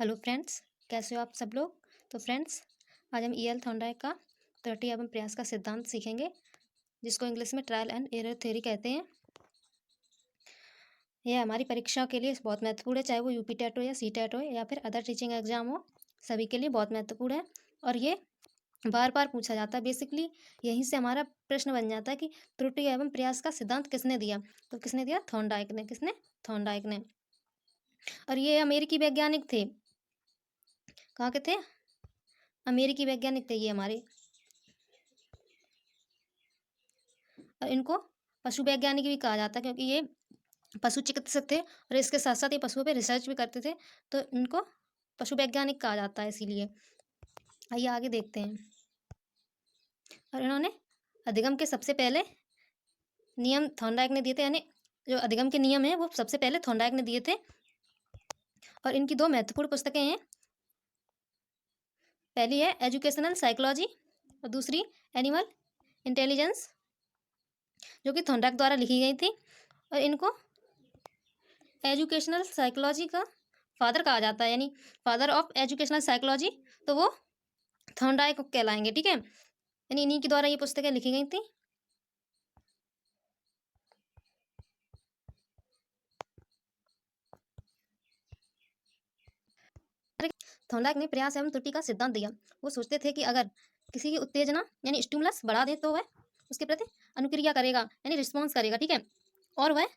Hello friends, कैसे हो आप सब लोग। तो फ्रेंड्स, आज हम ईएल थॉर्नडाइक का त्रुटि एवं प्रयास का सिद्धांत सीखेंगे, जिसको इंग्लिश में ट्रायल एंड एरर थ्योरी कहते हैं। यह हमारी परीक्षाओं के लिए बहुत महत्वपूर्ण है, चाहे वो यूपी टेट हो या सी टेट हो या फिर अदर टीचिंग एग्जाम हो, सभी के लिए बहुत महत्वपूर्ण है। और ये बार बार पूछा जाता है। बेसिकली यहीं से हमारा प्रश्न बन जाता है कि त्रुटि एवं प्रयास का सिद्धांत किसने दिया। तो किसने दिया? थॉर्नडाइक ने। किसने? थॉर्नडाइक ने। और ये अमेरिकी वैज्ञानिक थे। कहाँ के थे? अमेरिकी वैज्ञानिक थे ये हमारे। और इनको पशु वैज्ञानिक भी कहा जाता है, क्योंकि ये पशु चिकित्सक थे और इसके साथ साथ ये पशुओं पे रिसर्च भी करते थे, तो इनको पशु वैज्ञानिक कहा जाता है इसीलिए। आइए आगे देखते हैं। और इन्होंने अधिगम के सबसे पहले नियम थॉर्नडाइक ने दिए थे, यानी जो अधिगम के नियम है वो सबसे पहले थॉर्नडाइक ने दिए थे। और इनकी दो महत्वपूर्ण पुस्तकें हैं। पहली है एजुकेशनल साइकोलॉजी और दूसरी एनिमल इंटेलिजेंस, जो कि थॉर्नडाइक द्वारा लिखी गई थी। और इनको एजुकेशनल साइकोलॉजी का फादर कहा जाता है, यानी फादर ऑफ एजुकेशनल साइकोलॉजी, तो वो थॉर्नडाइक कहलाएंगे। ठीक है, यानी इन्हीं के द्वारा ये पुस्तकें लिखी गई थी। थॉर्नडाइक ने प्रयास एवं त्रुटि का सिद्धांत दिया। वो सोचते थे कि अगर किसी की उत्तेजना यानी स्टिमुलस बढ़ा दे तो वह उसके प्रति अनुक्रिया करेगा, यानी रिस्पॉन्स करेगा। ठीक है, और वह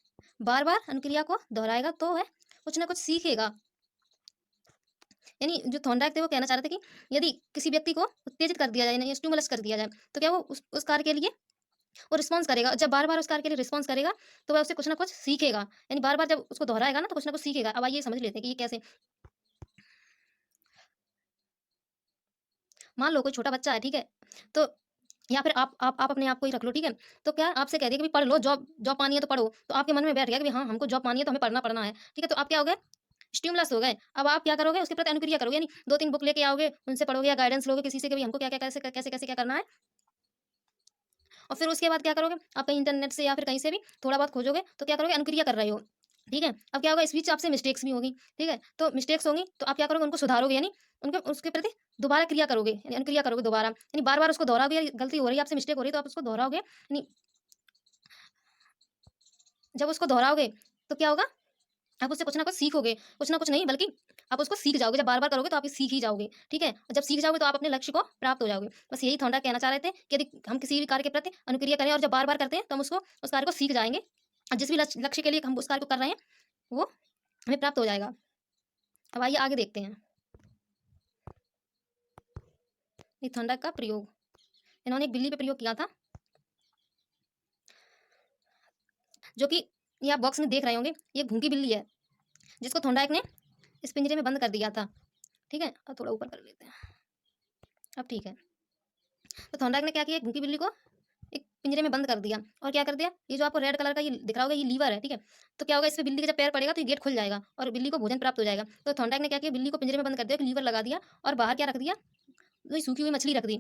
बार बार अनुक्रिया को दोहराएगा तो वह कुछ ना कुछ सीखेगा। यानी जो थॉर्नडाइक थे वो कहना चाह रहे थे कि यदि किसी व्यक्ति को उत्तेजित कर दिया जाए, यानी स्टिमुलस कर दिया जाए, तो क्या वो उस कार्य के लिए वो रिस्पॉन्स करेगा। जब बार बार उस कार्य के लिए रिस्पॉन्स करेगा तो वह उससे कुछ ना कुछ सीखेगा, यानी बार बार जब उसको दोहराएगा ना तो कुछ ना कुछ सीखेगा। अब आइए समझ लेते हैं कि ये कैसे। मान लो कोई छोटा बच्चा है, ठीक है, तो या फिर आप अपने आप को ही रख लो। ठीक है, तो क्या आपसे कह दिया कि भी पढ़ लो, जॉब जॉब पानी है तो पढ़ो, तो आपके मन में बैठ गया कि हाँ हमको जॉब पानी है तो हमें पढ़ना पढ़ना है। ठीक है, तो आप क्या हो गए? स्टिमुलस हो गए। अब आप क्या करोगे? उसके प्रति अनुक्रिया करोगे, यानी दो तीन बुक लेके आओगे, उनसे पढ़ोगे या गाइडेंस लोगे किसी से कि भाई हमको क्या क्या कैसे कैसे कैसे क्या करना है। और फिर उसके बाद क्या करोगे? आप कहीं इंटरनेट से या फिर कहीं से भी थोड़ा बहुत खोजोगे, तो क्या करोगे? अनुक्रिया कर रहे हो। ठीक है, अब क्या होगा? इस बीच आपसे मिस्टेक्स भी होगी। ठीक है, तो मिस्टेक्स होंगी तो आप क्या करोगे? उनको सुधारोगे, यानी उनके उसके प्रति दोबारा क्रिया करोगे, यानी अनुक्रिया करोगे दोबारा, यानी बार बार उसको दोहराओगे। यार गलती हो रही है आपसे, मिस्टेक हो रही है, तो आप उसको दोहराओगे। यानी जब उसको दोहराओगे तो क्या होगा? आप उससे कुछ ना कुछ सीखोगे, कुछ ना कुछ नहीं बल्कि आप उसको सीख जाओगे। जब बार बार करोगे तो आप ये सीख ही जाओगे। ठीक है, और जब सीख जाओगे तो आप अपने लक्ष्य को प्राप्त हो जाओगे। बस यही थॉर्नडाइक कहना चाह रहे थे कि यदि हम किसी भी कार्य के प्रति अनुक्रिया करें और जब बार बार करते हैं तो हम उसको उस कार्य को सीख जाएंगे, और जिस भी लक्ष्य के लिए हम उस कार्य को कर रहे हैं वो हमें प्राप्त हो जाएगा। अब आइए आगे देखते हैं ये थॉर्नडाइक का प्रयोग। इन्होंने एक बिल्ली पे प्रयोग किया था, जो कि ये आप बॉक्स में देख रहे होंगे। ये भूखी बिल्ली है जिसको थॉर्नडाइक ने इस पिंजरे में बंद कर दिया था। ठीक है, अब थोड़ा ऊपर कर लेते हैं। अब ठीक है, तो थॉर्नडाइक ने क्या किया? एक भूखी बिल्ली को एक पिंजरे में बंद कर दिया और क्या कर दिया? ये जो आपको रेड कलर का ये दिख रहा होगा, ये लीवर है। ठीक है, तो क्या होगा? इस पे बिल्ली का जब पैर पड़ेगा तो ये गेट खुल जाएगा और बिल्ली को भोजन प्राप्त हो जाएगा। तो थॉर्नडाइक ने क्या किया? बिल्ली को पिंजरे में बंद कर दिया, एक लीवर लगा दिया और बाहर क्या रख दिया? वही सूखी हुई मछली रख दी,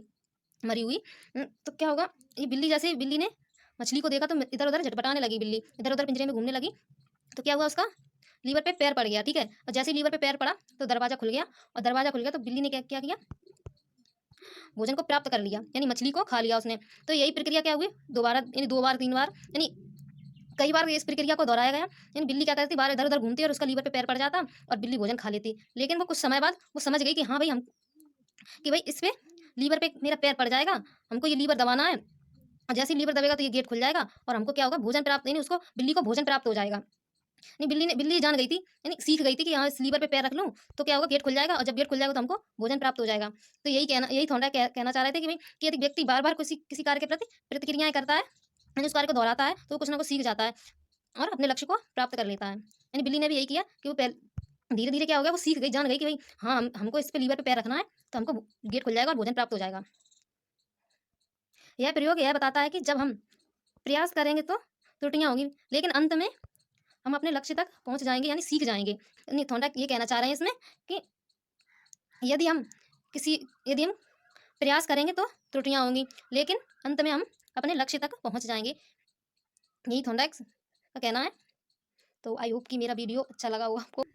मरी हुई। तो क्या होगा? ये बिल्ली, जैसे ही बिल्ली ने मछली को देखा तो इधर उधर झटपटाने लगी बिल्ली, इधर उधर पिंजरे में घूमने लगी। तो क्या हुआ? उसका लीवर पे पैर पड़ गया। ठीक है, और जैसे ही लीवर पे पैर पड़ा तो दरवाजा खुल गया, और दरवाजा खुल गया तो बिल्ली ने क्या क्या किया? भोजन को प्राप्त कर लिया, यानी मछली को खा लिया उसने। तो यही प्रक्रिया क्या हुई? दोबारा, यानी दो बार तीन बार, यानी कई बार इस प्रक्रिया को दोहराया गया। यानी बिल्ली क्या करती? बार इधर उधर घूमती और उसका लीवर पे पैर पड़ जाता और बिल्ली भोजन खा लेती। लेकिन वो कुछ समय बाद वो समझ गई कि हाँ भाई, हम कि भाई इस पे लीवर पे मेरा पैर पड़ जाएगा, हमको ये लीवर दबाना है, और जैसे ही लीवर दबेगा तो ये गेट खुल जाएगा और हमको क्या होगा? भोजन प्राप्त, यानी उसको बिल्ली को भोजन प्राप्त हो जाएगा। नहीं, बिल्ली जान गई थी, यानी सीख गई थी कि हाँ इस लीवर पे पैर रख लूँ तो क्या होगा? गेट खुल जाएगा, और जब गेट खुल जाएगा तो हमको भोजन प्राप्त हो जाएगा। तो यही थोड़ा कहना चाह रहे थे कि भाई कि यदि व्यक्ति बार बार किसी किसी कार्य के प्रति प्रतिक्रियाएं करता है, यानी उस कार्य को दोहराता है, तो वो कुछ ना कुछ सीख जाता है और अपने लक्ष्य को प्राप्त कर लेता है। यानी बिल्ली ने भी यही किया कि वो धीरे धीरे क्या हो गया? वो सीख गई, जान गई कि भाई हाँ हमको इस पे लीवर पे पैर रखना है तो हमको गेट खुल जाएगा और भोजन प्राप्त हो जाएगा। यह प्रयोग यह बताता है कि जब हम प्रयास करेंगे तो त्रुटियां होंगी, लेकिन अंत में हम अपने लक्ष्य तक पहुंच जाएंगे, यानी सीख जाएंगे। यानी थॉर्नडाइक ये कहना चाह रहे हैं इसमें कि यदि हम यदि हम प्रयास करेंगे तो त्रुटियां होंगी, लेकिन अंत में हम अपने लक्ष्य तक पहुंच जाएंगे। यही थॉर्नडाइक का कहना है। तो आई होप कि मेरा वीडियो अच्छा लगा होगा आपको।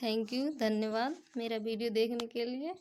थैंक यू, धन्यवाद मेरा वीडियो देखने के लिए।